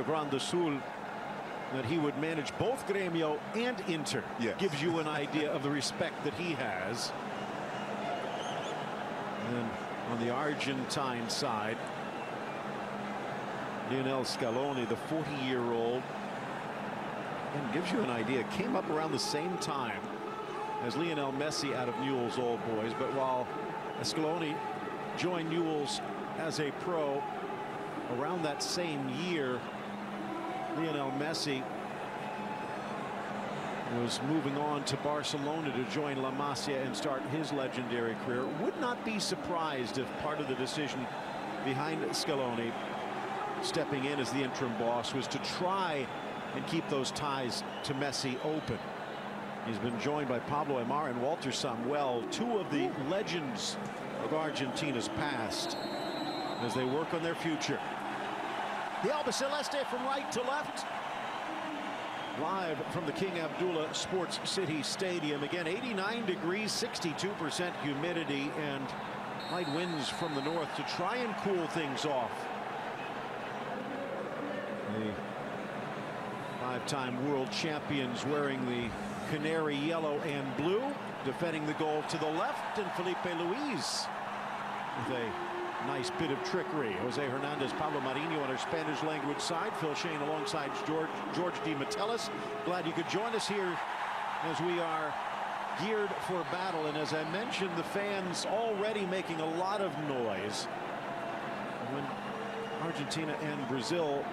Grande Sul that he would manage both Grêmio and Inter. Yes. Gives you an idea of the respect that he has. And on the Argentine side, Lionel Scaloni, the 40-year-old, and gives you an idea, came up around the same time as Lionel Messi out of Newell's Old Boys. But while Scaloni joined Newell's as a pro around that same year, Lionel Messi was moving on to Barcelona to join La Masia and start his legendary career. Would not be surprised if part of the decision behind Scaloni stepping in as the interim boss was to try and keep those ties to Messi open. He's been joined by Pablo Aimar and Walter Samuel, two of the legends of Argentina's past, as they work on their future. The Albiceleste from right to left. Live from the King Abdullah Sports City Stadium. Again, 89 degrees, 62% humidity, and light winds from the north to try and cool things off. The five-time world champions wearing the canary yellow and blue, defending the goal to the left, and Felipe Luis with a nice bit of trickery. Jose Hernandez, Pablo Marinho on our Spanish language side. Phil Shane alongside George D. Metellus. Glad you could join us here as we are geared for battle. And as I mentioned, the fans already making a lot of noise when Argentina and Brazil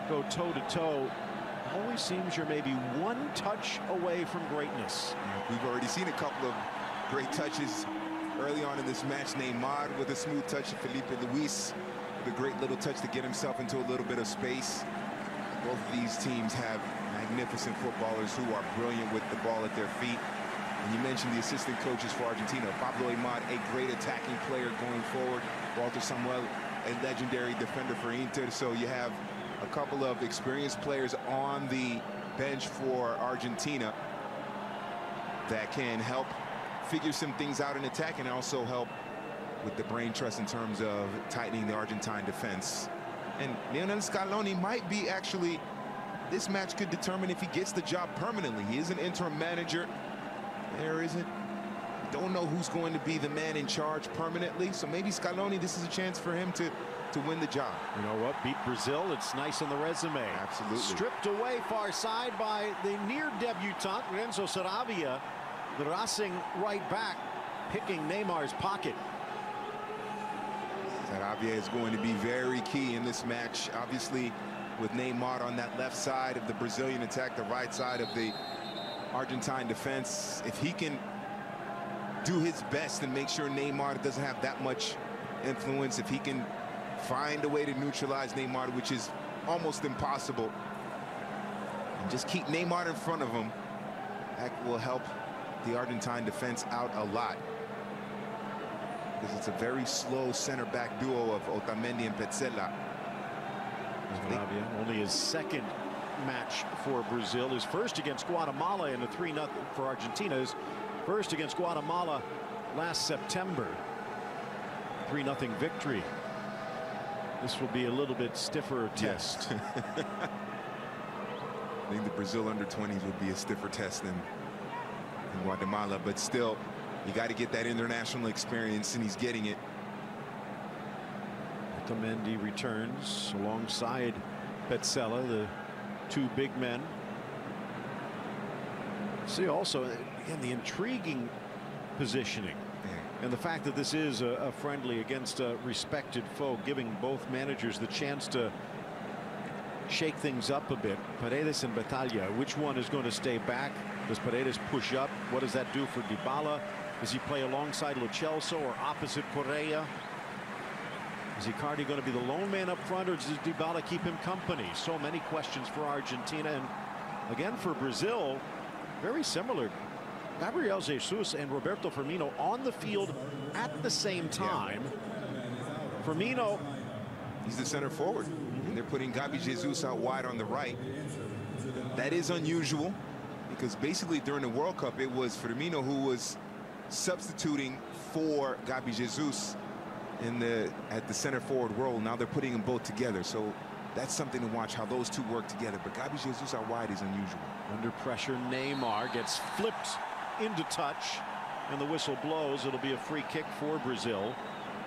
go toe-to-toe. Always seems you're maybe one touch away from greatness. We've already seen a couple of great touches early on in this match. Neymar with a smooth touch, Felipe Luis with a great little touch to get himself into a little bit of space. Both of these teams have magnificent footballers who are brilliant with the ball at their feet. And you mentioned the assistant coaches for Argentina. Pablo Aimar, a great attacking player going forward. Walter Samuel, a legendary defender for Inter. So you have a couple of experienced players on the bench for Argentina that can help figure some things out in attack and also help with the brain trust in terms of tightening the Argentine defense. And Lionel Scaloni might be actually, this match could determine if he gets the job permanently. He is an interim manager. Don't know who's going to be the man in charge permanently. So maybe Scaloni, this is a chance for him to win the job. You know what? Beat Brazil. It's nice on the resume. Absolutely. Stripped away far side by the near debutant Renzo Saravia. The Racing right back picking Neymar's pocket. Saravia is going to be very key in this match. Obviously, with Neymar on that left side of the Brazilian attack, the right side of the Argentine defense. If he can do his best and make sure Neymar doesn't have that much influence, if he can find a way to neutralize Neymar, which is almost impossible, and just keep Neymar in front of him, that will help the Argentine defense out a lot, because it's a very slow center back duo of Otamendi and Petzela. Only his second match for Brazil, his first against Guatemala in a 3-0 for Argentina, his first against Guatemala last September, 3-0 victory. This will be a little bit stiffer test. I think the Brazil under-20s would be a stiffer test than Guatemala, but still, you got to get that international experience, and he's getting it. Otamendi returns alongside Petzela, the two big men. See also, again, the intriguing positioning. And the fact that this is a friendly against a respected foe, giving both managers the chance to shake things up a bit. Paredes and Batalla, which one is going to stay back? Does Paredes push up? What does that do for Dybala? Does he play alongside Lo Celso or opposite Correa? Is Icardi going to be the lone man up front, or does Dybala keep him company? So many questions for Argentina. And again, for Brazil, very similar. Gabriel Jesus and Roberto Firmino on the field at the same time. Firmino, he's the center forward, and they're putting Gabi Jesus out wide on the right. That is unusual, because basically during the World Cup, it was Firmino who was substituting for Gabi Jesus at the center forward role. Now they're putting them both together. So that's something to watch, how those two work together. But Gabi Jesus out wide is unusual. Under pressure, Neymar gets flipped into touch, and the whistle blows. It'll be a free kick for Brazil.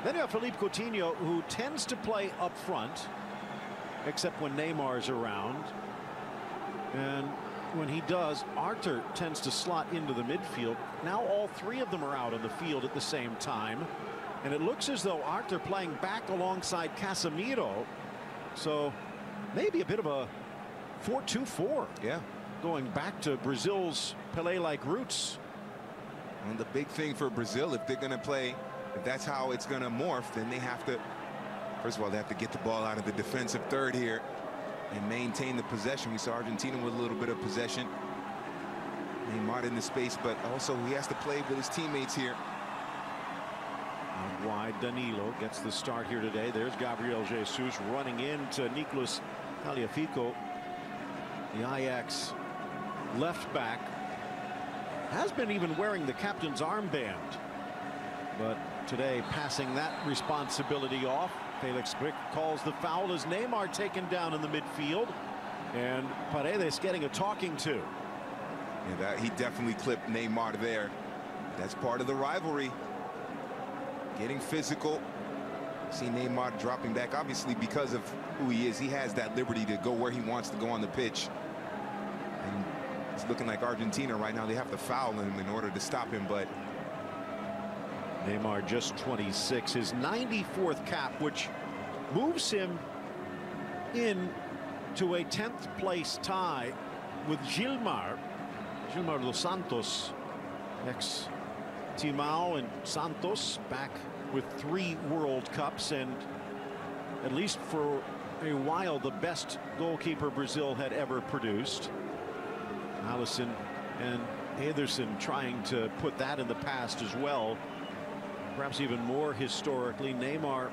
Then you have Philippe Coutinho, who tends to play up front, except when Neymar's around. And when he does, Arthur tends to slot into the midfield. Now all three of them are out on the field at the same time. And it looks as though Arthur playing back alongside Casemiro. So maybe a bit of a 4-2-4. Yeah. Going back to Brazil's Pelé-like roots. And the big thing for Brazil, if they're going to play, if that's how it's going to morph, then they have to, first of all, they have to get the ball out of the defensive third here and maintain the possession. We saw Argentina with a little bit of possession. Neymar in the space, but also he has to play with his teammates here. Out wide, Danilo gets the start here today. There's Gabriel Jesus running into Nicolas Tagliafico. The Ajax left back has been even wearing the captain's armband, but today passing that responsibility off. Felix Brick calls the foul as Neymar taken down in the midfield, and Paredes getting a talking to. Yeah, he definitely clipped Neymar there. That's part of the rivalry. Getting physical. See Neymar dropping back, obviously because of who he is. He has that liberty to go where he wants to go on the pitch. And it's looking like Argentina right now, they have to foul him in order to stop him, but Neymar just 26, his 94th cap, which moves him in to a 10th place tie with Gilmar dos Santos, ex Timao and Santos, back with 3 World Cups, and at least for a while the best goalkeeper Brazil had ever produced. Alisson and Ederson trying to put that in the past as well. Perhaps even more historically, Neymar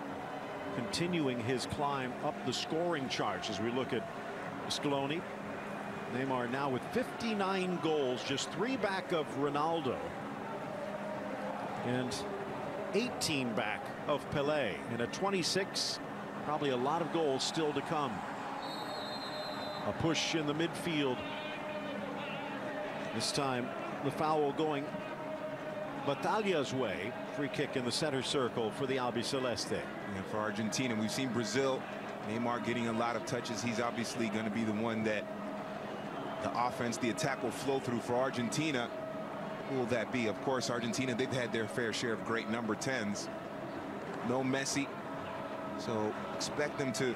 continuing his climb up the scoring charts as we look at Scaloni. Neymar now with 59 goals, just 3 back of Ronaldo and 18 back of Pelé, and at 26, probably a lot of goals still to come. A push in the midfield. This time the foul going Batalha's way. Free kick in the center circle for the Albiceleste. Yeah, for Argentina, we've seen Brazil, Neymar getting a lot of touches. He's obviously going to be the one that the offense, the attack will flow through. For Argentina, who will that be? Of course, Argentina, they've had their fair share of great number 10s. No Messi, so expect them to,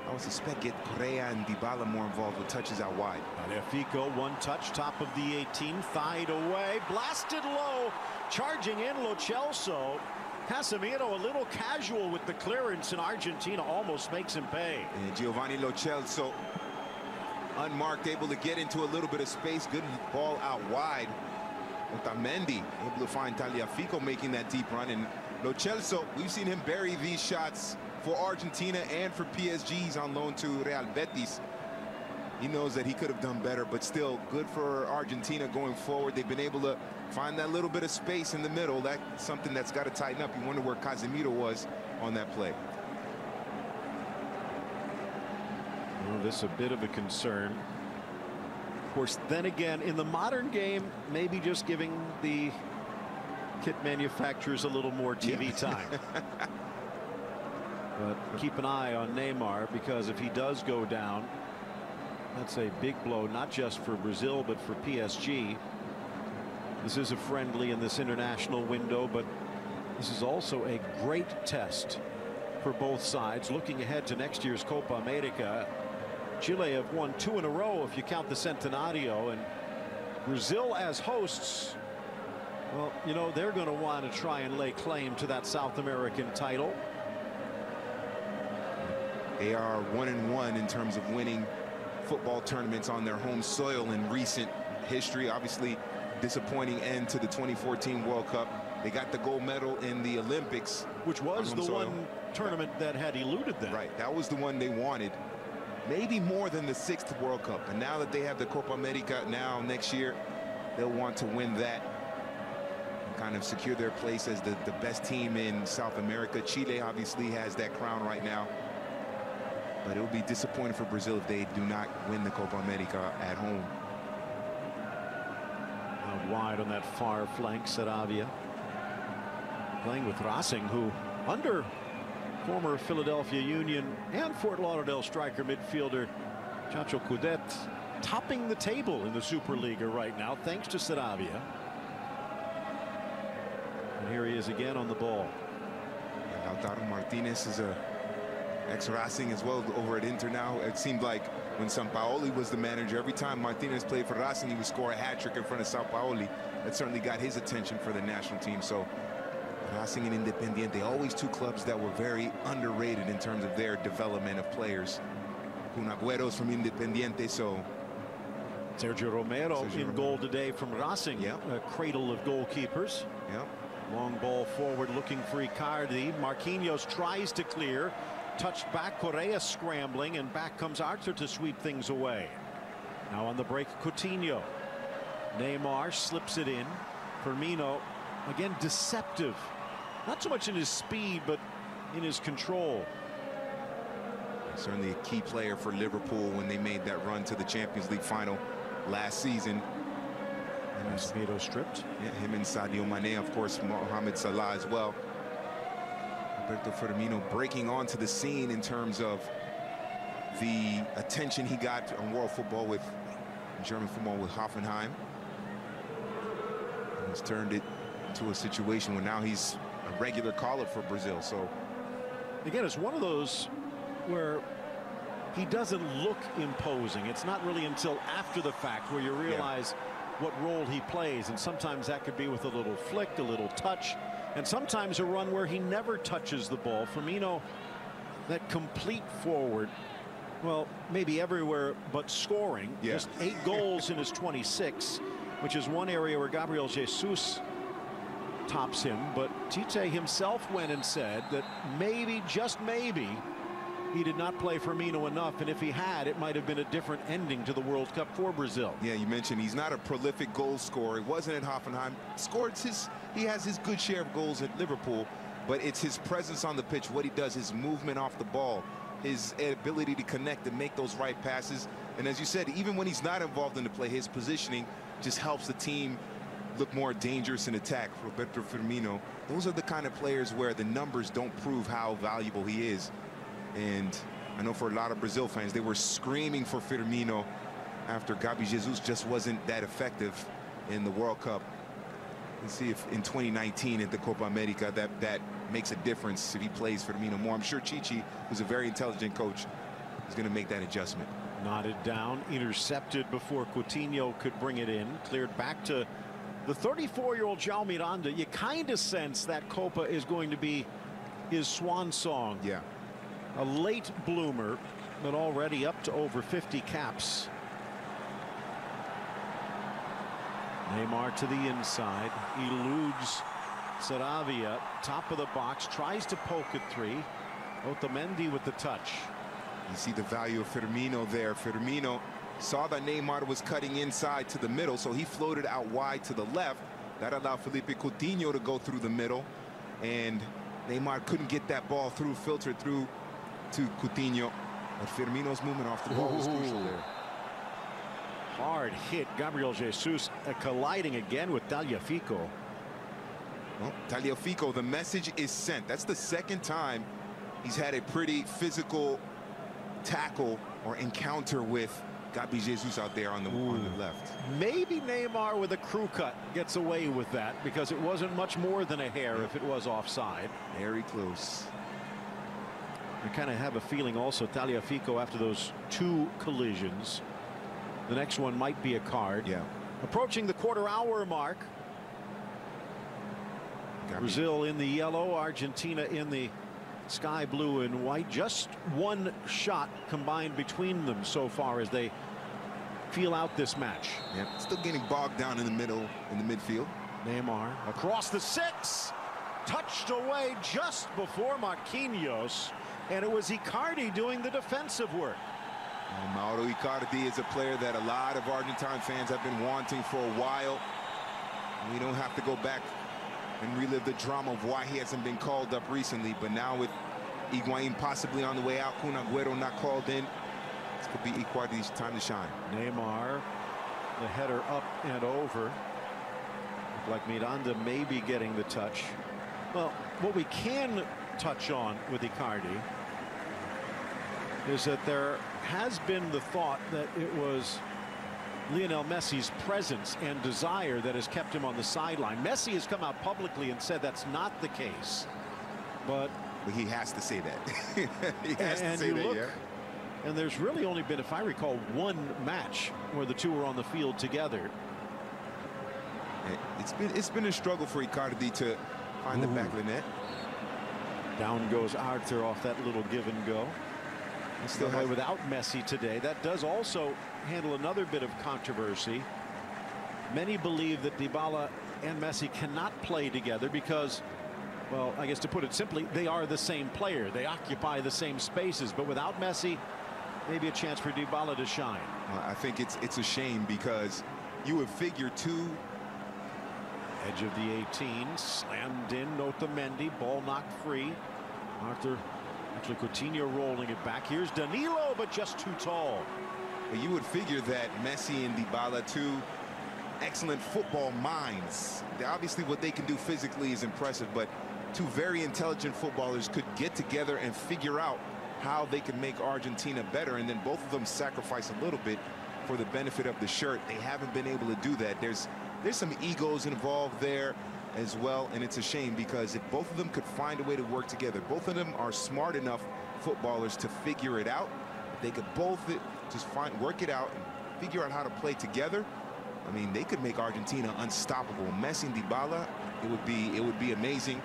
I would suspect, get Correa and Dybala more involved with touches out wide. Tagliafico, one touch, top of the 18, thied away, blasted low, charging in Lo Celso. Casemiro a little casual with the clearance, and Argentina almost makes him pay. And Giovanni Lo Celso, unmarked, able to get into a little bit of space. Good ball out wide. Otamendi able to find Tagliafico making that deep run, and Lo Celso, we've seen him bury these shots for Argentina and for PSG. He's on loan to Real Betis. He knows that he could have done better, but still good for Argentina going forward. They've been able to find that little bit of space in the middle. That's something that's got to tighten up. You wonder where Casemiro was on that play. Well, this is a bit of a concern. Of course, then again, in the modern game, maybe just giving the kit manufacturers a little more TV time. But keep an eye on Neymar, because if he does go down, that's a big blow, not just for Brazil, but for PSG. This is a friendly in this international window, but this is also a great test for both sides. Looking ahead to next year's Copa America, Chile have won 2 in a row if you count the Centenario, and Brazil as hosts, well, you know, they're going to want to try and lay claim to that South American title. They are 1-1 in terms of winning football tournaments on their home soil in recent history. Obviously, disappointing end to the 2014 World Cup. They got the gold medal in the Olympics, which was the one tournament that had eluded them. Right, that was the one they wanted. Maybe more than the 6th World Cup. And now that they have the Copa America now next year, they'll want to win that and kind of secure their place as the best team in South America. Chile obviously has that crown right now. But it will be disappointing for Brazil if they do not win the Copa America at home. Out wide on that far flank, Saravia. Playing with Racing, who under former Philadelphia Union and Fort Lauderdale striker midfielder Chacho Coudet, topping the table in the Superliga right now, thanks to Saravia. And here he is again on the ball. Lautaro Martinez is a ex-Racing as well over at Inter now. It seemed like when Sampaoli was the manager, every time Martinez played for Racing, he would score a hat-trick in front of Sampaoli. That certainly got his attention for the national team. So Racing and Independiente, always two clubs that were very underrated in terms of their development of players. Kun Agüero's from Independiente, so Sergio Romero in goal today from Racing, a cradle of goalkeepers. Long ball forward looking for Icardi. Marquinhos tries to clear. Touched back, Correa scrambling, and back comes Arthur to sweep things away. Now on the break, Coutinho. Neymar slips it in. Firmino, again, deceptive. Not so much in his speed, but in his control. Certainly a key player for Liverpool when they made that run to the Champions League final last season. Casemiro stripped. Yeah, him and Sadio Mane, of course, Mohamed Salah as well. Roberto Firmino breaking onto the scene in terms of the attention he got on world football with German football with Hoffenheim. And he's turned it into a situation where now he's a regular caller for Brazil. So again, it's one of those where he doesn't look imposing. It's not really until after the fact where you realize what role he plays, and sometimes that could be with a little flick, a little touch, and sometimes a run where he never touches the ball. Firmino, that complete forward, well, maybe everywhere but scoring. Just 8 goals in his 26, which is one area where Gabriel Jesus tops him. But Tite himself went and said that maybe, just maybe, he did not play Firmino enough, and if he had, it might have been a different ending to the World Cup for Brazil. Yeah, you mentioned he's not a prolific goal scorer. He wasn't at Hoffenheim. He has his good share of goals at Liverpool, but it's his presence on the pitch, what he does, his movement off the ball, his ability to connect and make those right passes. And as you said, even when he's not involved in the play, his positioning just helps the team look more dangerous in attack. Roberto Firmino, those are the kind of players where the numbers don't prove how valuable he is. And I know for a lot of Brazil fans, they were screaming for Firmino after Gabi Jesus just wasn't that effective in the World Cup. Let's see if in 2019 at the Copa America that makes a difference if he plays Firmino more. I'm sure Chichi, who's a very intelligent coach, is going to make that adjustment. Nodded down, intercepted before Coutinho could bring it in. Cleared back to the 34-year-old João Miranda. You kind of sense that Copa is going to be his swan song. A late bloomer, but already up to over 50 caps. Neymar to the inside, eludes Saravia, top of the box, tries to poke it 3. Otamendi with the touch. You see the value of Firmino there. Firmino saw that Neymar was cutting inside to the middle, so he floated out wide to the left. That allowed Felipe Coutinho to go through the middle, and Neymar couldn't get that ball through, filtered through to Coutinho. But Firmino's movement off the ball was crucial there. Hard hit. Gabriel Jesus colliding again with Tagliafico. Well, Tagliafico, the message is sent. That's the second time he's had a pretty physical tackle or encounter with Gabi Jesus out there on the left. Maybe Neymar with a crew cut gets away with that, because it wasn't much more than a hair if it was offside. Very close. I kind of have a feeling also Tagliafico, after those 2 collisions, the next one might be a card. Approaching the quarter-hour mark. Brazil in the yellow, Argentina in the sky blue and white. Just 1 shot combined between them so far as they feel out this match. Still getting bogged down in the middle, in the midfield. Neymar across the 6, touched away just before Marquinhos, and it was Icardi doing the defensive work. Mauro Icardi is a player that a lot of Argentine fans have been wanting for a while. We don't have to go back and relive the drama of why he hasn't been called up recently, but now with Higuain possibly on the way out. Kun Agüero not called in. This could be Icardi's time to shine. Neymar, the header up and over. Looked like Miranda may be getting the touch. Well, what we can touch on with Icardi is that there has been the thought that it was Lionel Messi's presence and desire that has kept him on the sideline. Messi has come out publicly and said that's not the case, but he has to say that. He has to say that, yeah. And there's really only been, if I recall, one match where the two were on the field together. It's been a struggle for Icardi to find the back of the net. Down goes Arthur off that little give and go. Still without Messi today. That does also handle another bit of controversy. Many believe that Dybala and Messi cannot play together because, well, I guess to put it simply, they are the same player. They occupy the same spaces. But without Messi, maybe a chance for Dybala to shine. I think it's a shame because you would figure two. Edge of the 18, slammed in. Otamendi, ball knocked free. Arthur. Actually, Coutinho rolling it back. Here's Danilo, but just too tall. You would figure that Messi and Dybala, two excellent football minds. Obviously, what they can do physically is impressive, but two very intelligent footballers could get together and figure out how they can make Argentina better, and then both of them sacrifice a little bit for the benefit of the shirt. They haven't been able to do that. There's some egos involved there as well, and it's a shame because if both of them could find a way to work together, both of them are smart enough footballers to figure it out. If they could both just work it out and figure out how to play together, I mean, they could make Argentina unstoppable. Messi and Dybala, it would be amazing.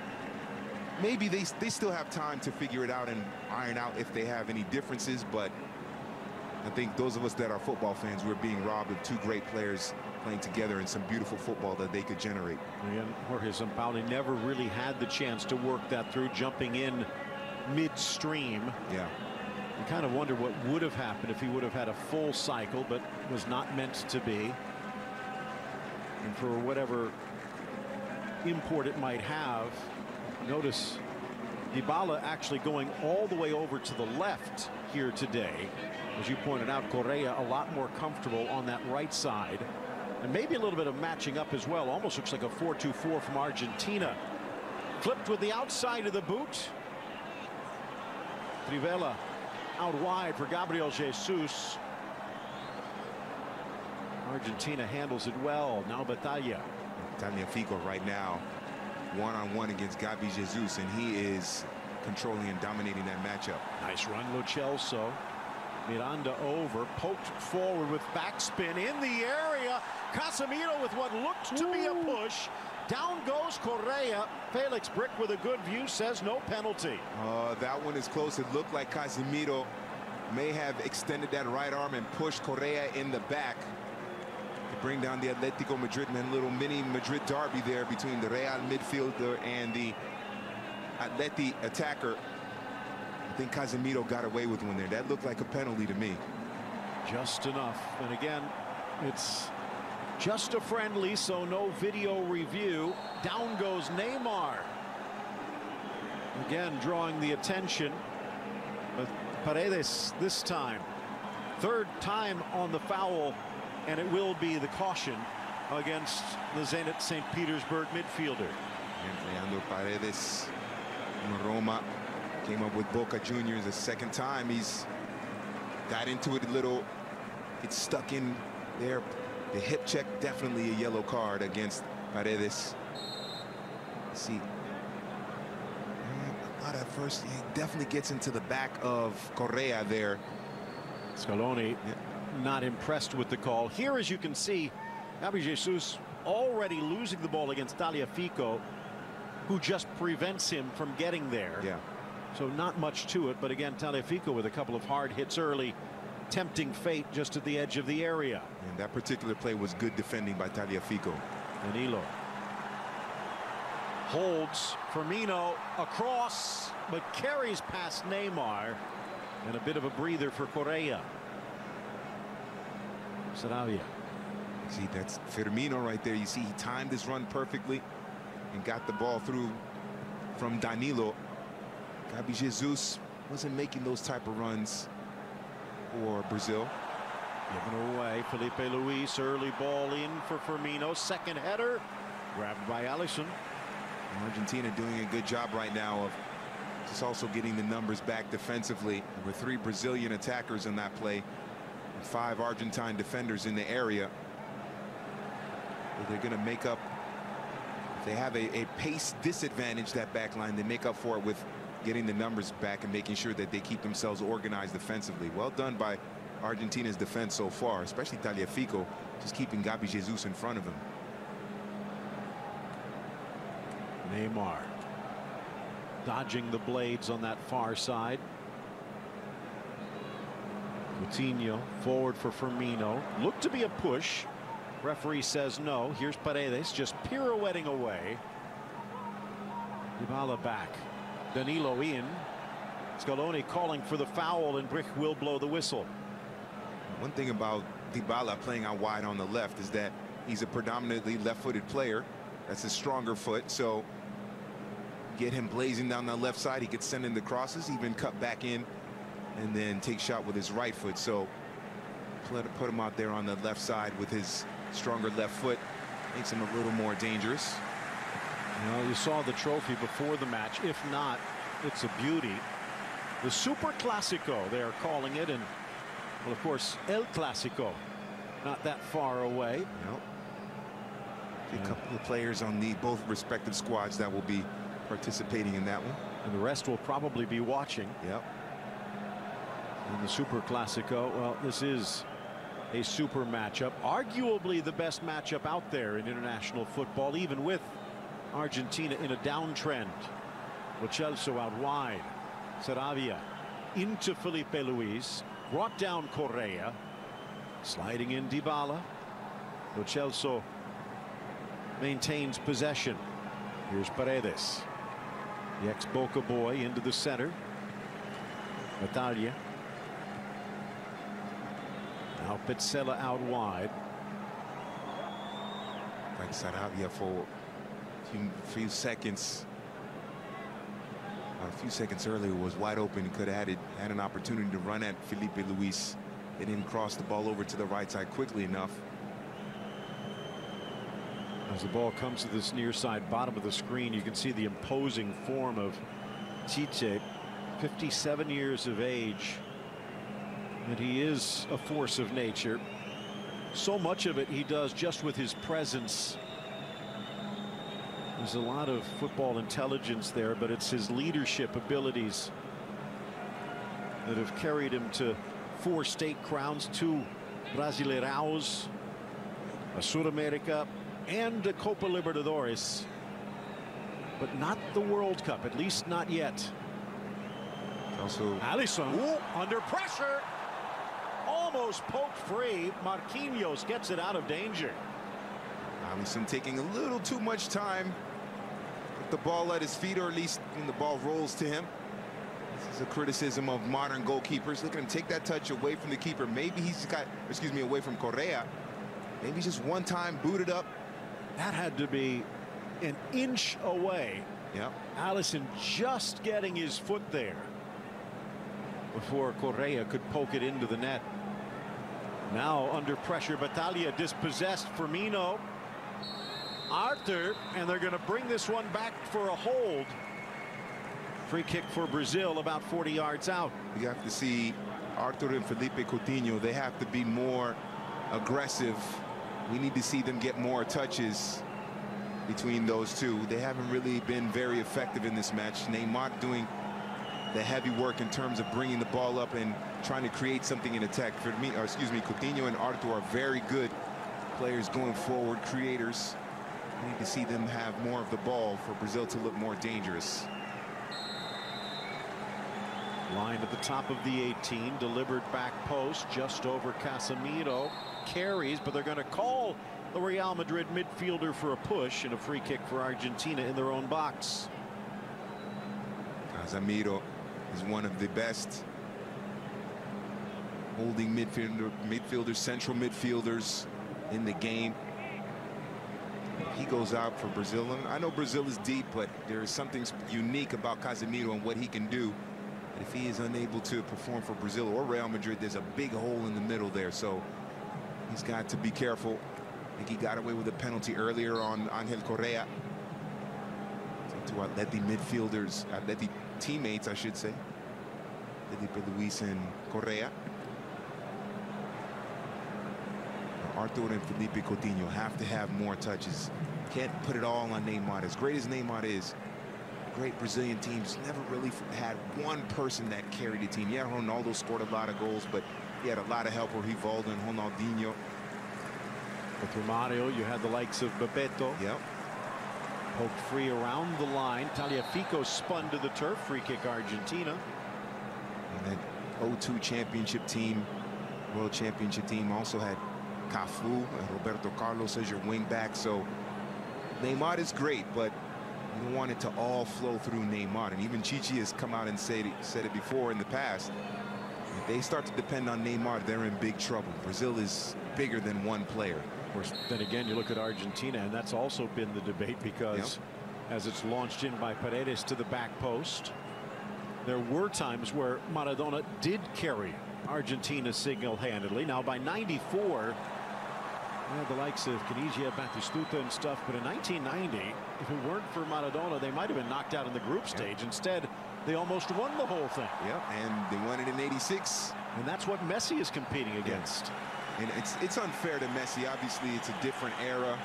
Maybe they still have time to figure it out and iron out if they have any differences, but I think those of us that are football fans, we're being robbed of two great players playing together in some beautiful football that they could generate. And Jorge Sampaoli never really had the chance to work that through, jumping in midstream. Yeah. You kind of wonder what would have happened if he would have had a full cycle, but was not meant to be. And for whatever import it might have, notice Dybala actually going all the way over to the left here today. As you pointed out, Correa a lot more comfortable on that right side. And maybe a little bit of matching up as well. Almost looks like a 4-2-4 from Argentina. Flipped with the outside of the boot. Trivela out wide for Gabriel Jesus. Argentina handles it well. Now Batalla. Tagliafico right now one-on-one against Gabi Jesus, and he is controlling and dominating that matchup. Nice run, Lo Celso. Miranda over, poked forward with backspin in the area. Casemiro with what looked to be a push. Down goes Correa. Felix Brick with a good view says no penalty. That one is close. It looked like Casemiro may have extended that right arm and pushed Correa in the back to bring down the Atletico Madrid man. Little mini Madrid derby there between the Real midfielder and the Atleti attacker. I think Casemiro got away with one there. That looked like a penalty to me. Just enough. And again, it's just a friendly, so no video review. Down goes Neymar. Again, drawing the attention of Paredes this time. Third time on the foul, and it will be the caution against the Zenit St. Petersburg midfielder. And Leandro Paredes from Roma came up with Boca Juniors a second time. He's got into it a little. It's stuck in there. The hip check, definitely a yellow card against Paredes. Let's see. Not at first. He definitely gets into the back of Correa there. Scaloni not impressed with the call. Here, as you can see, Gabi Jesus already losing the ball against Tagliafico, who just prevents him from getting there. Yeah. So not much to it, but again, Tagliafico with a couple of hard hits early, tempting fate just at the edge of the area. And that particular play was good defending by Tagliafico. Danilo holds Firmino across, but carries past Neymar, and a bit of a breather for Correa. Sarabia. See, that's Firmino right there. You see, he timed his run perfectly and got the ball through from Danilo. Gabi Jesus wasn't making those type of runs for Brazil. Given away, Felipe Luis, early ball in for Firmino, second header, grabbed by Alisson. Argentina doing a good job right now of just also getting the numbers back defensively. There were 3 Brazilian attackers in that play, and 5 Argentine defenders in the area. But they're going to make up, if they have a pace disadvantage, that back line, they make up for it with getting the numbers back and making sure that they keep themselves organized defensively. Well done by Argentina's defense so far, especially Tagliafico, just keeping Gabi Jesus in front of him. Neymar dodging the blades on that far side. Coutinho forward for Firmino. Looked to be a push. Referee says no. Here's Paredes just pirouetting away. Dybala back. Danilo in. Scaloni calling for the foul, and Brich will blow the whistle. One thing about Dybala playing out wide on the left is that he's a predominantly left-footed player. That's his stronger foot, so get him blazing down the left side. He could send in the crosses, even cut back in, and then take shot with his right foot. So put him out there on the left side with his stronger left foot. Makes him a little more dangerous. You know, you saw the trophy before the match. If not, it's a beauty. The Super Clasico, they are calling it, and well, of course, El Clasico, not that far away. Yep. A couple of players on the both respective squads that will be participating in that one, and the rest will probably be watching. Yep. In the Super Clasico, well, this is a super matchup, arguably the best matchup out there in international football, even with Argentina in a downtrend. Lo Celso out wide. Saravia into Felipe Luis, brought down Correa, sliding in Dybala. Lo Celso maintains possession. Here's Paredes, the ex-Boca boy, into the center. Natalia. Now Pizzella out wide. Like Saravia for a few seconds. A few seconds earlier was wide open. Could have had an opportunity to run at Felipe Luis. They didn't cross the ball over to the right side quickly enough. As the ball comes to this near side bottom of the screen, you can see the imposing form of Tite, 57 years of age, and he is a force of nature. So much of it he does just with his presence. There's a lot of football intelligence there, but it's his leadership abilities that have carried him to 4 state crowns, 2 Brasileiraos, a Sudamérica, and a Copa Libertadores, but not the World Cup, at least not yet. Also, Alisson under pressure, almost poked free. Marquinhos gets it out of danger. Alisson taking a little too much time with the ball at his feet, or at least when the ball rolls to him. This is a criticism of modern goalkeepers. Look at him take that touch away from the keeper. Maybe he's got, excuse me, away from Correa. Maybe just one time booted up. That had to be an inch away. Yep. Alisson just getting his foot there before Correa could poke it into the net. Now under pressure, Battaglia dispossessed. Firmino, Arthur, and they're going to bring this one back for a hold. Free kick for Brazil about 40 yards out. You have to see Arthur and Felipe Coutinho. They have to be more aggressive. We need to see them get more touches between those two. They haven't really been very effective in this match. Neymar doing the heavy work in terms of bringing the ball up and trying to create something in attack. For me, or excuse me, Coutinho and Arthur are very good players going forward, creators. We need to see them have more of the ball for Brazil to look more dangerous. Line at the top of the 18, delivered back post just over Casemiro. Carries, but they're going to call the Real Madrid midfielder for a push, and a free kick for Argentina in their own box. Casemiro is one of the best holding midfielders, central midfielders in the game. he goes out for Brazil. And I know Brazil is deep, but there is something unique about Casemiro and what he can do. And if he is unable to perform for Brazil or Real Madrid, there's a big hole in the middle there. So he's got to be careful. I think he got away with a penalty earlier on Angel Correa. To Atleti midfielders, Atleti teammates, I should say. Felipe Luis and Correa. Arthur and Felipe Coutinho have to have more touches. Can't put it all on Neymar. As great as Neymar is, great Brazilian teams never really had one person that carried the team. Yeah, Ronaldo scored a lot of goals, but he had a lot of help with Rivaldo and Ronaldinho. With Romario, you had the likes of Bebeto. Yep. Poked free around the line. Tagliafico spun to the turf. Free kick Argentina. And that 0-2 championship team, World Championship team, also had Cafu and Roberto Carlos as your wing back. So Neymar is great, but you don't want it to all flow through Neymar. And even Chichi has come out and said it before in the past. If they start to depend on Neymar, they're in big trouble. Brazil is bigger than one player. Of course, then again, you look at Argentina, and that's also been the debate because as it's launched in by Paredes to the back post, there were times where Maradona did carry Argentina single-handedly. Now, by 94, the likes of Caniggia, Batistuta and stuff, but in 1990, if it weren't for Maradona, they might have been knocked out in the group stage. Instead, they almost won the whole thing. Yep, and they won it in '86. And that's what Messi is competing against. And it's unfair to Messi. Obviously, it's a different era.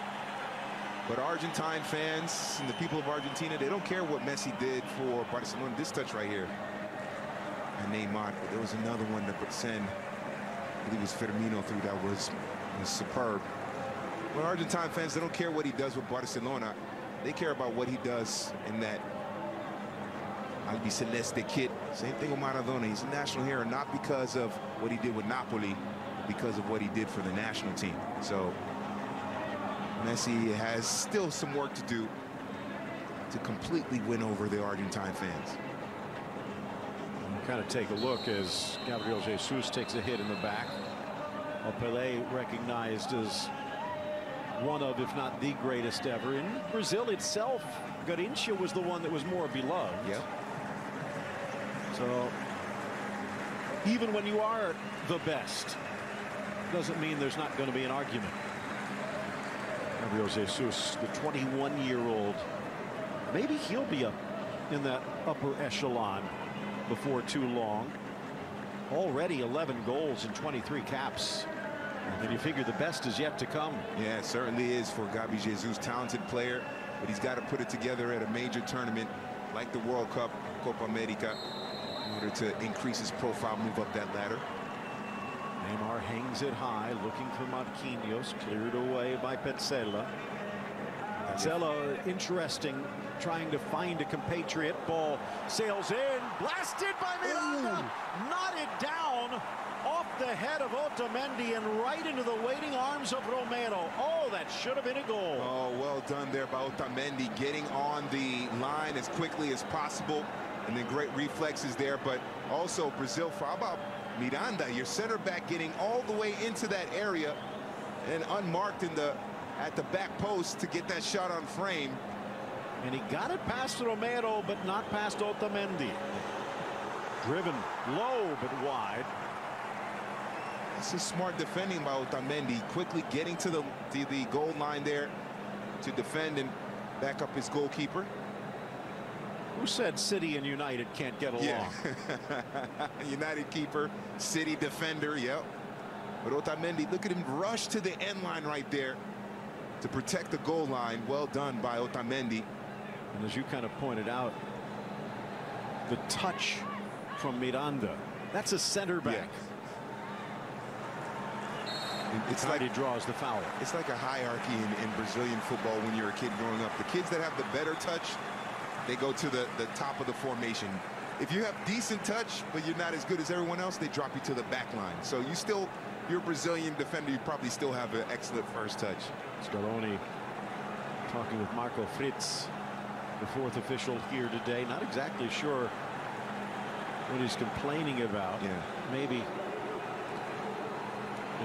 But Argentine fans and the people of Argentina, they don't care what Messi did for Barcelona. This touch right here. And Neymar. But there was another one that would send, I believe it was Firmino through, that was superb. But Argentine fans, they don't care what he does with Barcelona. They care about what he does in that Albiceleste kit. Same thing with Maradona. He's a national hero, not because of what he did with Napoli, because of what he did for the national team. So Messi has still some work to do to completely win over the Argentine fans. We'll kind of take a look as Gabriel Jesus takes a hit in the back. Pelé recognized as one of, if not the greatest ever. In Brazil itself, Garrincha was the one that was more beloved. Yeah. So even when you are the best, doesn't mean there's not going to be an argument. Gabriel Jesus, the 21-year-old, maybe he'll be up in that upper echelon before too long. Already 11 goals and 23 caps. And you figure the best is yet to come. Yeah, it certainly is for Gabi Jesus. Talented player, but he's got to put it together at a major tournament like the World Cup, Copa America, in order to increase his profile, move up that ladder. Neymar hangs it high, looking for Marquinhos, cleared away by Petzela. Petzela, interesting, trying to find a compatriot. Ball sails in, blasted by Miranda, knotted down off the head of Otamendi and right into the waiting arms of Romero. Oh, that should have been a goal. Oh, well done there by Otamendi, getting on the line as quickly as possible, and then great reflexes there. But also Brazil, how about Miranda, your center back, getting all the way into that area and unmarked at the back post to get that shot on frame. And he got it past Romero, but not past Otamendi. Driven low, but wide. This is smart defending by Otamendi, quickly getting to the goal line there to defend and back up his goalkeeper. Who said City and United can't get along? Yeah. United keeper, City defender, yep. But Otamendi, look at him rush to the end line right there to protect the goal line. Well done by Otamendi. And as you kind of pointed out, the touch from Miranda, that's a center back. Yeah. It's like he draws the foul. It's like a hierarchy in Brazilian football when you're a kid growing up. The kids that have the better touch, they go to the top of the formation. If you have decent touch, but you're not as good as everyone else, they drop you to the back line. So you're a Brazilian defender, you probably still have an excellent first touch. Scaloni talking with Marco Fritz, the fourth official here today. Not exactly sure what he's complaining about. Yeah. Maybe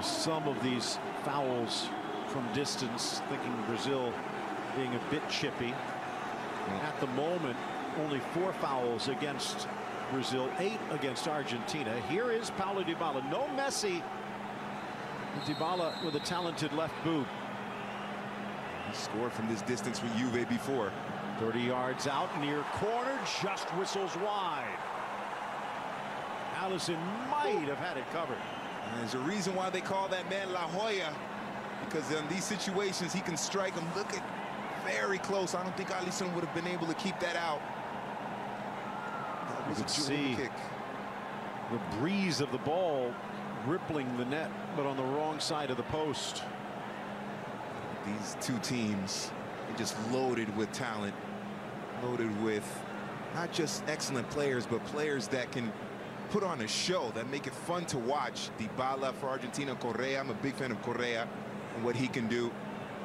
some of these fouls from distance, thinking Brazil being a bit chippy. At the moment, only 4 fouls against Brazil, 8 against Argentina. Here is Paulo Dybala. No Messi. Dybala with a talented left boot. He scored from this distance with Juve before. 30 yards out, near corner, just whistles wide. Allison might have had it covered. And there's a reason why they call that man La Joya, because in these situations he can strike them. Look at, very close. I don't think Allison would have been able to keep that out. That was You a could see kick. the breeze of the ball rippling the net, but on the wrong side of the post. These two teams are just loaded with talent, loaded with not just excellent players, but players that can put on a show, that make it fun to watch. Dybala for Argentina, Correa. I'm a big fan of Correa and what he can do.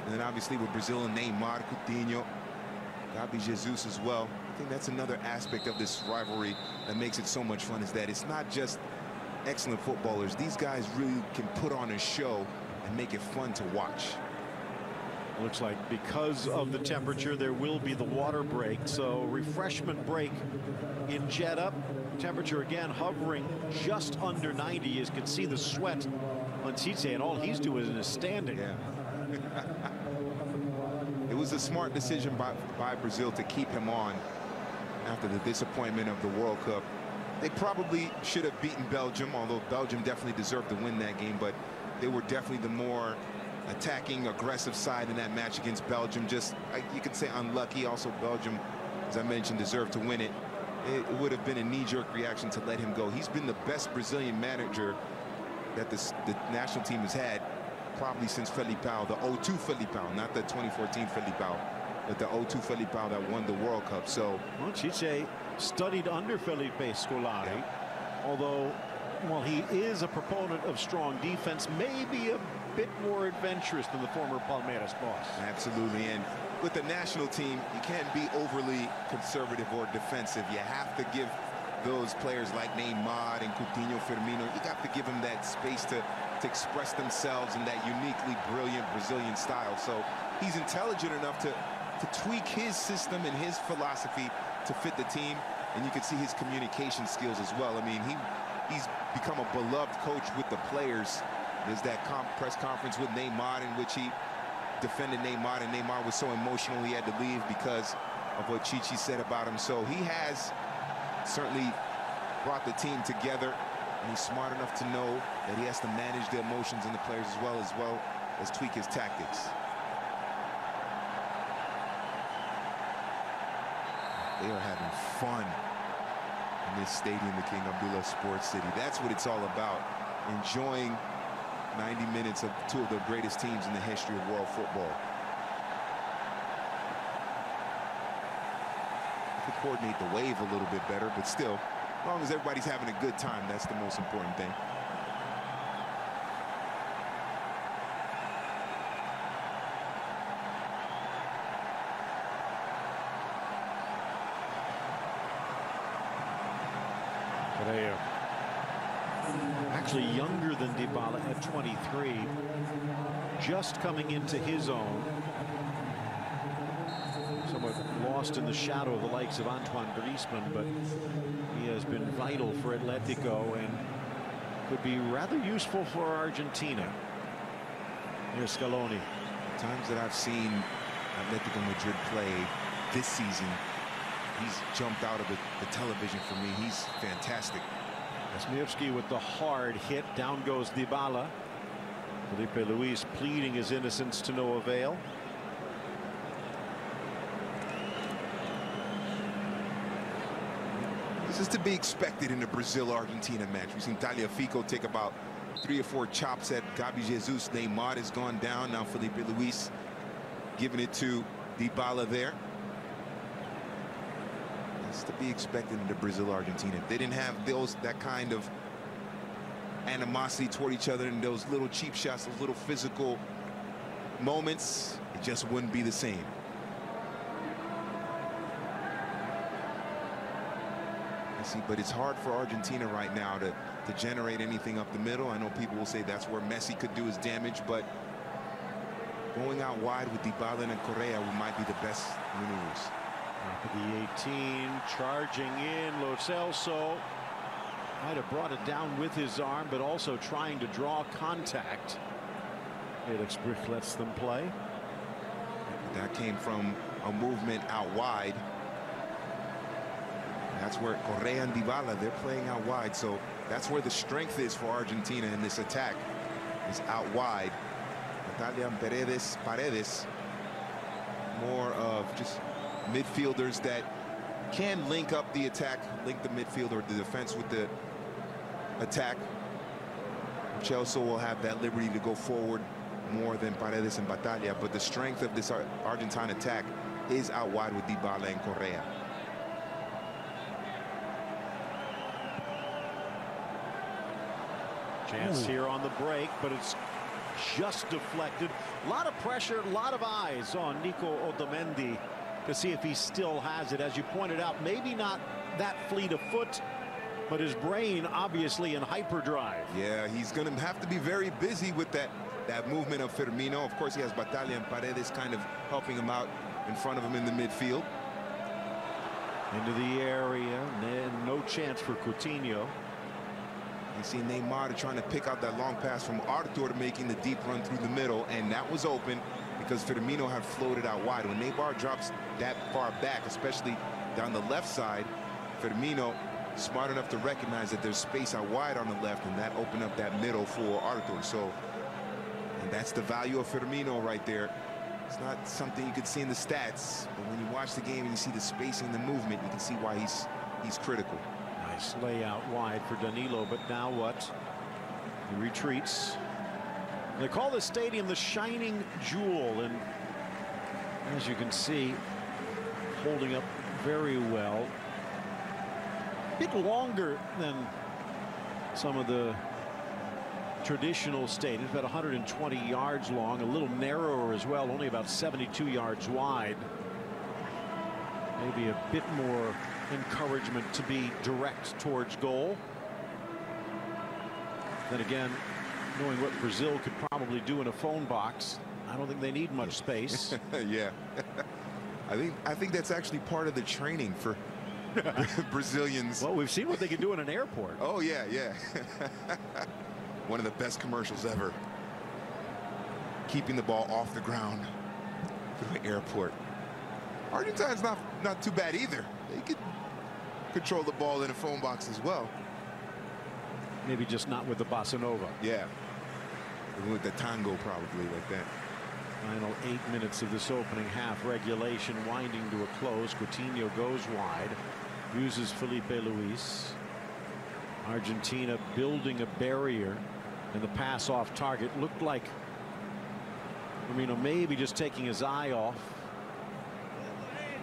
And then obviously with Brazil and Neymar, Coutinho, Gabi Jesus as well. I think that's another aspect of this rivalry that makes it so much fun, is that it's not just excellent footballers. These guys really can put on a show and make it fun to watch. Looks like because of the temperature, there will be the water break. So refreshment break in Jeddah. Temperature again hovering just under 90. You can see the sweat on Tite, and all he's doing is standing. Yeah. It was a smart decision by Brazil to keep him on after the disappointment of the World Cup. They probably should have beaten Belgium, although Belgium definitely deserved to win that game, but they were definitely the more attacking, aggressive side in that match against Belgium. Just, you could say, unlucky. Also, Belgium, as I mentioned, deserved to win it. It would have been a knee-jerk reaction to let him go. He's been the best Brazilian manager that the national team has had probably since Felipao, the 02 Felipao, not the 2014 Felipao, but the 02 Felipao that won the World Cup. So, well, Tite studied under Felipe Scolari, yeah. Although, while he is a proponent of strong defense, maybe a bit more adventurous than the former Palmeiras boss. Absolutely, and with the national team, you can't be overly conservative or defensive. You have to give those players like Neymar and Coutinho, Firmino, you got to give them that space to express themselves in that uniquely brilliant Brazilian style. So he's intelligent enough to tweak his system and his philosophy to fit the team, and you can see his communication skills as well. I mean, he's become a beloved coach with the players. There's that press conference with Neymar in which he defended Neymar, and Neymar was so emotional he had to leave because of what Chichi said about him. So he has certainly brought the team together, and he's smart enough to know that he has to manage the emotions in the players as well as tweak his tactics. They are having fun in this stadium, the King Abdullah Sports City. That's what it's all about, enjoying 90 minutes of two of the greatest teams in the history of world football. To coordinate the wave a little bit better, but still, as long as everybody's having a good time, that's the most important thing. Correa, actually younger than Dybala at 23, just coming into his own. Somewhat lost in the shadow of the likes of Antoine Griezmann, but he has been vital for Atletico and could be rather useful for Argentina. Here's Scaloni. Times that I've seen Atletico Madrid play this season, he's jumped out of the television for me. He's fantastic. Wisniewski with the hard hit. Down goes Dybala. Felipe Luis pleading his innocence to no avail. This is to be expected in the Brazil-Argentina match. We've seen Tagliafico take about 3 or 4 chops at Gabi Jesus. Neymar has gone down. Now Felipe Luis giving it to Dybala there. It's to be expected in the Brazil-Argentina. If they didn't have that kind of animosity toward each other and those little cheap shots, those little physical moments, it just wouldn't be the same. But it's hard for Argentina right now to generate anything up the middle. I know people will say that's where Messi could do his damage, but going out wide with Dybala and Correa might be the best maneuvers. Top of the 18, charging in. Lo Celso might have brought it down with his arm, but also trying to draw contact. Felix Brich lets them play. That came from a movement out wide. That's where Correa and Dybala, they're playing out wide. So that's where the strength is for Argentina in this attack, is out wide. Natalia and Paredes, more of just midfielders that can link up the attack, link the midfield or the defense with the attack. Chelsea will have that liberty to go forward more than Paredes and Batalla, but the strength of this Argentine attack is out wide with Dybala and Correa. Chance here on the break, but it's just deflected. A lot of pressure, a lot of eyes on Nico Otamendi to see if he still has it. As you pointed out, maybe not that fleet of foot, but his brain obviously in hyperdrive. Yeah, he's going to have to be very busy with that movement of Firmino. Of course, he has Batalla and Paredes kind of helping him out in front of him in the midfield. Into the area, no chance for Coutinho. You see Neymar trying to pick out that long pass from Arthur, making the deep run through the middle, and that was open because Firmino had floated out wide. When Neymar drops that far back, especially down the left side, Firmino smart enough to recognize that there's space out wide on the left, and that opened up that middle for Arthur. So, and that's the value of Firmino right there. It's not something you could see in the stats, but when you watch the game and you see the spacing, the movement, you can see why he's critical. Nice layout wide for Danilo, but now what? He retreats. They call this stadium the Shining Jewel, and as you can see, holding up very well. A bit longer than some of the traditional stadiums, about 120 yards long, a little narrower as well, only about 72 yards wide. Maybe a bit more encouragement to be direct towards goal. Then again, knowing what Brazil could probably do in a phone box, I don't think they need much space. Yeah. I think that's actually part of the training for Brazilians. Well, we've seen what they can do in an airport. Oh, yeah, yeah. One of the best commercials ever. Keeping the ball off the ground through the airport. Argentine's not too bad either. They could control the ball in a phone box as well. Maybe just not with the bossa nova. Yeah. With the tango probably like that. Final 8 minutes of this opening half. Regulation winding to a close. Coutinho goes wide. Uses Felipe Luis. Argentina building a barrier, and the pass off target looked like Firmino maybe just taking his eye off.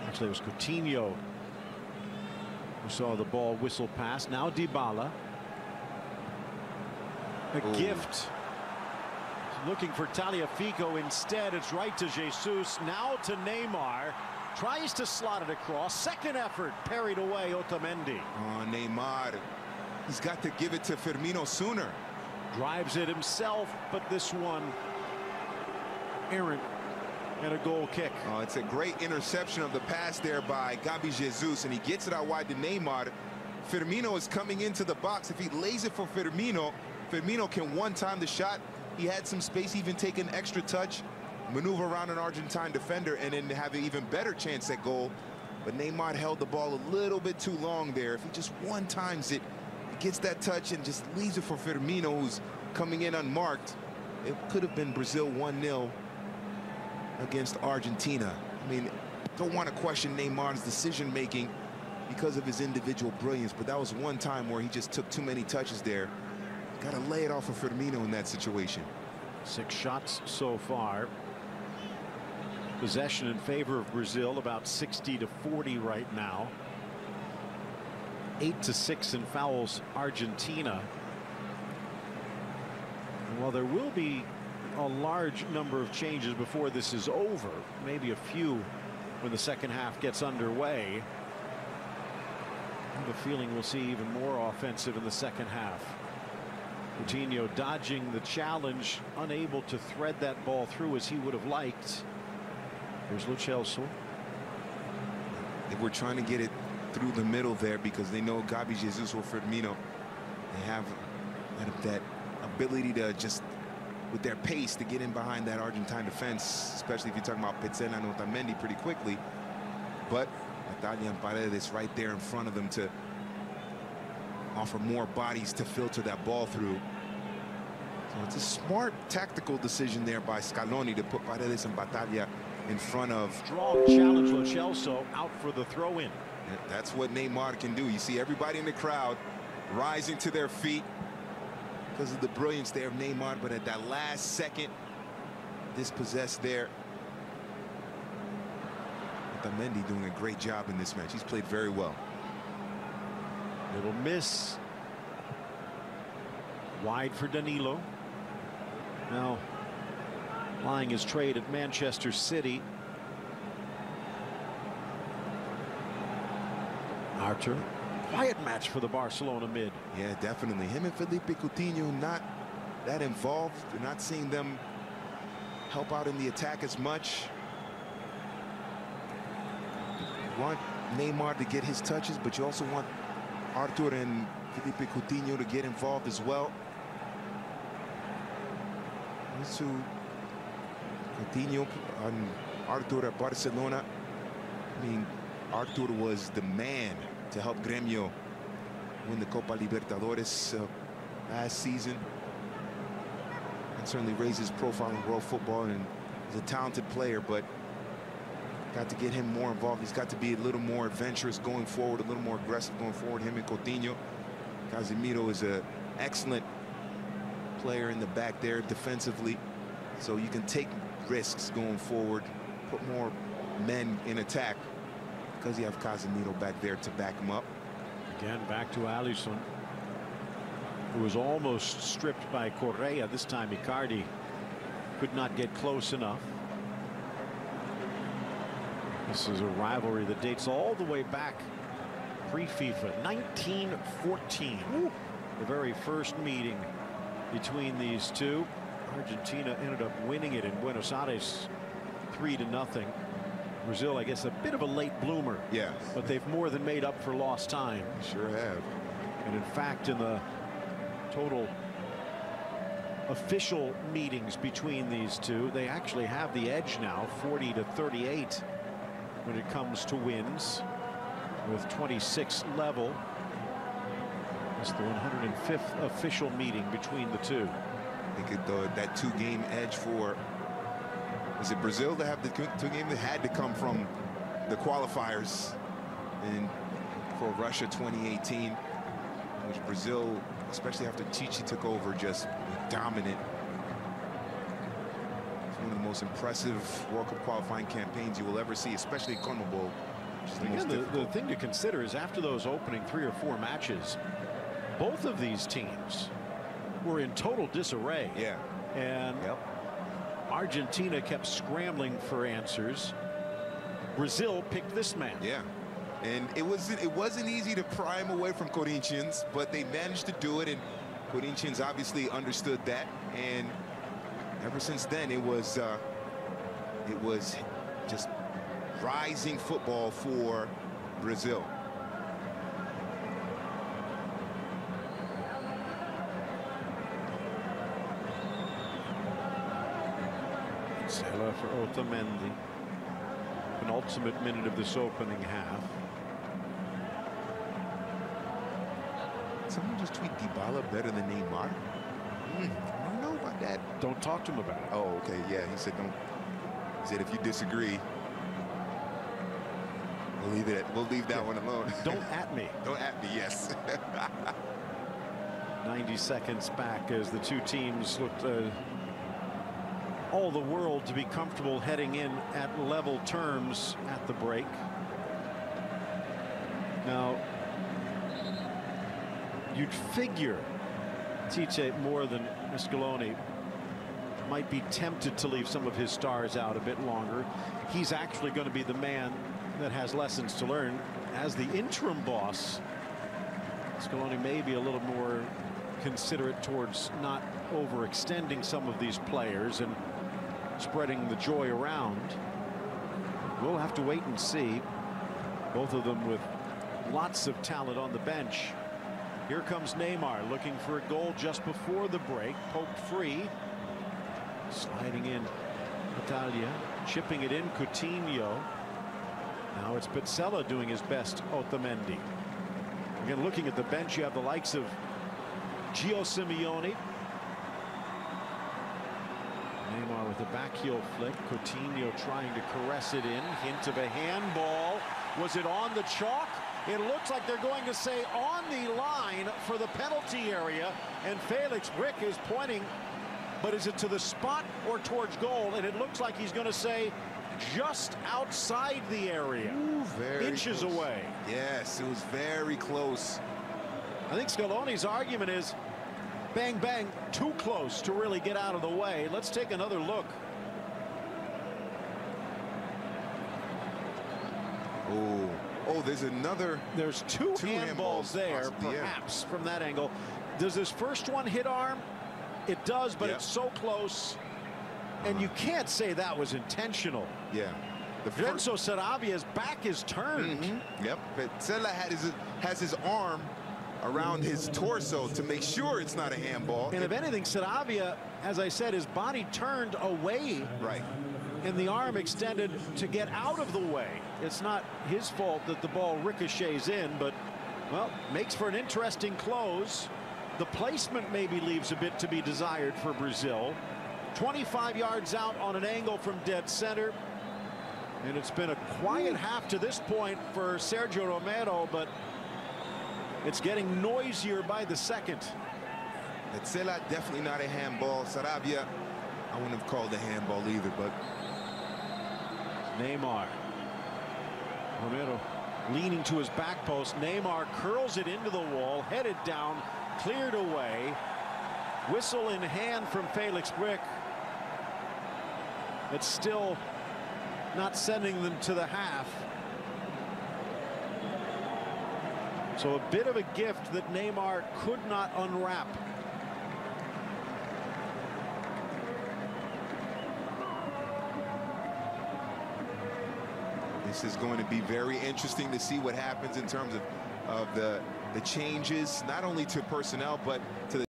Actually, it was Coutinho who saw the ball whistle past. Now Dybala. A gift. Looking for Tagliafico instead. It's right to Jesus. Now to Neymar. Tries to slot it across. Second effort. Parried away Otamendi. Oh, Neymar. He's got to give it to Firmino sooner. Drives it himself, but this one errant and a goal kick. Oh, it's a great interception of the pass there by Gabi Jesus, and he gets it out wide to Neymar. Firmino is coming into the box. If he lays it for Firmino, Firmino can one-time the shot. He had some space, even take an extra touch, maneuver around an Argentine defender, and then have an even better chance at goal. But Neymar held the ball a little bit too long there. If he just one-times it, gets that touch and just leaves it for Firmino, who's coming in unmarked, it could have been Brazil 1-0 against Argentina. I mean, don't want to question Neymar's decision-making because of his individual brilliance, but that was one time where he just took too many touches there. Got to lay it off of Firmino in that situation. 6 shots so far. Possession in favor of Brazil, about 60-40 right now. 8-6 in fouls Argentina. And while there will be a large number of changes before this is over, maybe a few when the second half gets underway, I have a feeling we'll see even more offensive in the second half. Coutinho dodging the challenge, unable to thread that ball through as he would have liked. Here's Lo Celso. They were trying to get it through the middle there because they know Gabi Jesus or Firmino, they have that ability to just, with their pace, to get in behind that Argentine defense, especially if you're talking about Petzela and Otamendi pretty quickly. But Natalia and Paredes right there in front of them to offer more bodies to filter that ball through. So it's a smart tactical decision there by Scaloni to put Paredes and Batalla in front of. Strong challenge. Lo Celso out for the throw-in. That's what Neymar can do. You see everybody in the crowd rising to their feet because of the brilliance there of Neymar, but at that last second, dispossessed there. Otamendi doing a great job in this match. He's played very well. Little miss. Wide for Danilo. Now plying his trade at Manchester City. Arthur. Quiet match for the Barcelona mid. Yeah, definitely. Him and Felipe Coutinho not that involved. You're not seeing them help out in the attack as much. You want Neymar to get his touches, but you also want Arthur and Felipe Coutinho to get involved as well. To Coutinho and Arthur at Barcelona. I mean, Arthur was the man to help Gremio win the Copa Libertadores last season. And certainly raised his profile in world football, and he's a talented player, but got to get him more involved. He's got to be a little more adventurous going forward, a little more aggressive going forward, him and Coutinho. Casemiro is an excellent player in the back there defensively, so you can take risks going forward, put more men in attack because you have Casemiro back there to back him up. Again, back to Alisson, who was almost stripped by Correa. This time Icardi could not get close enough. This is a rivalry that dates all the way back pre-FIFA 1914. Ooh. The very first meeting between these two. Argentina ended up winning it in Buenos Aires 3-0. Brazil, I guess, a bit of a late bloomer. Yeah. But they've more than made up for lost time. Sure have. And in fact, in the total official meetings between these two, they actually have the edge now, 40-38, when it comes to wins, with 26 level. It's the 105th official meeting between the two. I think that two-game edge for, is it Brazil to have the two-game that had to come from the qualifiers, and for Russia 2018, which Brazil, especially after Tite took over, just dominant. It's one of the most impressive World Cup qualifying campaigns you will ever see, especially CONMEBOL. Again, the thing to consider is after those opening 3 or 4 matches, both of these teams were in total disarray. Yeah. And Argentina kept scrambling for answers. Brazil picked this man. Yeah. And it wasn't easy to pry him away from Corinthians, but they managed to do it, and Corinthians obviously understood that, and ever since then it was just rising football for Brazil. Sela for Otamendi. Penultimate minute of this opening half. Someone just tweet Dybala better than Neymar. I don't know about that. Don't talk to him about it. Oh, okay. Yeah, he said don't. He said if you disagree, we'll leave that one alone. Don't at me. Don't at me. Yes. 90 seconds back as the two teams looked all the world to be comfortable heading in at level terms at the break. Now, you'd figure Tite, more than Scaloni, might be tempted to leave some of his stars out a bit longer. He's actually going to be the man that has lessons to learn as the interim boss. Scaloni may be a little more considerate towards not overextending some of these players and spreading the joy around. We'll have to wait and see. Both of them with lots of talent on the bench. Here comes Neymar looking for a goal just before the break. Poked free. Sliding in Italia. Chipping it in Coutinho. Now it's Pizzella doing his best. Otamendi. Again, looking at the bench, you have the likes of Gio Simeone. Neymar with a back heel flick. Coutinho trying to caress it in. Hint of a handball. Was it on the chalk? It looks like they're going to say on the line for the penalty area. And Felix Brick is pointing. But is it to the spot or towards goal? And it looks like he's going to say just outside the area. Ooh, inches close. Away. Yes, it was very close. I think Scaloni's argument is bang, bang, too close to really get out of the way. Let's take another look. Oh, there's another. There's two handballs there, perhaps, from that angle. Does this first one hit arm? It does, but it's so close. And you can't say that was intentional. Yeah. Renzo Sarabia's back is turned. Yep. But Pizzella has his arm around his torso to make sure it's not a handball. And if anything, Sarabia, as I said, his body turned away. Right. And the arm extended to get out of the way. It's not his fault that the ball ricochets in, but, well, makes for an interesting close. The placement maybe leaves a bit to be desired for Brazil. 25 yards out on an angle from dead center. And it's been a quiet half to this point for Sergio Romero, but it's getting noisier by the second. Pizzella, definitely not a handball. Sarabia, I wouldn't have called a handball either, but. Neymar. Romero leaning to his back post. Neymar curls it into the wall, headed down, cleared away. Whistle in hand from Felix Brick. It's still not sending them to the half. So a bit of a gift that Neymar could not unwrap. This is going to be very interesting to see what happens in terms of the changes, not only to personnel, but to the